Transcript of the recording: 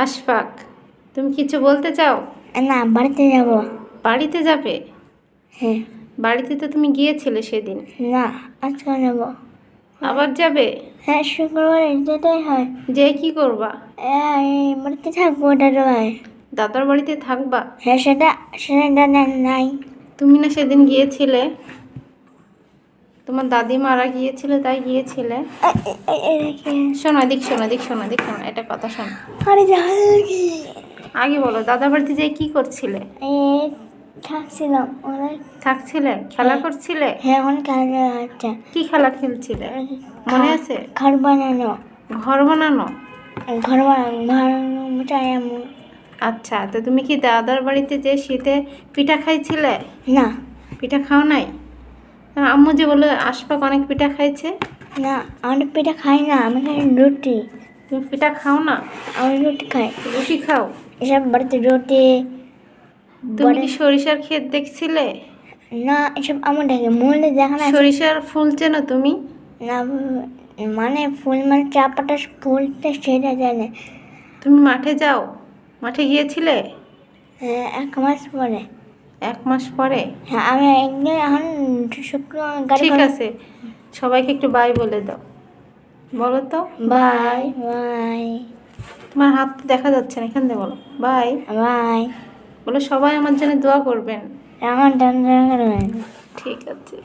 আশফাক, তুমি কিছু বলতে চাও? না, বাড়িতে যাব। বাড়িতে যাবে? হ্যাঁ। বাড়িতে তো তুমি গিয়েছিলে সেদিন। না, আজকে যাব। আবার যাবে? হ্যাঁ, শুক্রবারে যেতেই হয়। যে কি করবা? এই বাড়িতে থাকবো, দাদাভাই। দাদার বাড়িতে থাকবা? হ্যাঁ, সেটা নাই। তুমি না সেদিন গিয়েছিলে, তোমার দাদি মারা গিয়েছিল তাই গিয়েছিলে। শোনো এদিক, শোনো এদিক, শোনো এদিক, শোনো এটা কথা শোনো। আরে কি আগে বলো, দাদার বাড়িতে যেয়ে কি করছিলে? থাকছিলাম অনেক। থাকছিলে? খেলা করছিলে? হ্যাঁ, অনেক খেলা হচ্ছে। কি খেলা খেলছিলে মনে আছে? ঘর বানানো। ঘর বানানো? ঘর বানানো চাই আমি। আচ্ছা, তো তুমি কি দাদার বাড়িতে যে শীতে পিঠা খাইছিলে? না। পিঠা খাও নাই? আম্মু যে বলে আশফাক অনেক পিঠা খাইছে। না, আমি পিঠা খাই না, আমি খাই রুটি। তুমি পিঠা খাও না? আমি রুটি খাই। রুটি খাও? এসব বাড়িতে রুটি। তুমি কি সরিষার ক্ষেত দেখছিলে? না, এসব আমার দেখে মূল্যে দেখা না। সরিষার ফুল চেনো তুমি? না, মানে ফুল মানে চাপাটা ফুলটা সেটা জানে। তুমি মাঠে যাও? মাঠে গিয়েছিলে? হ্যাঁ, 1 মাস পরে। 1 মাস পরে? হ্যাঁ, আমি একদিন এখন শুক্রবার ঠিক আছে, সবাইকে একটু বাই বলে দাও। বলো তো বাই বাই। তোমার হাত তো দেখা যাচ্ছে না, এখান থেকে বলো বাই বাই। বলো, সবাই আমার জন্য দোয়া করবেন। আমার দান করবেন। ঠিক আছে।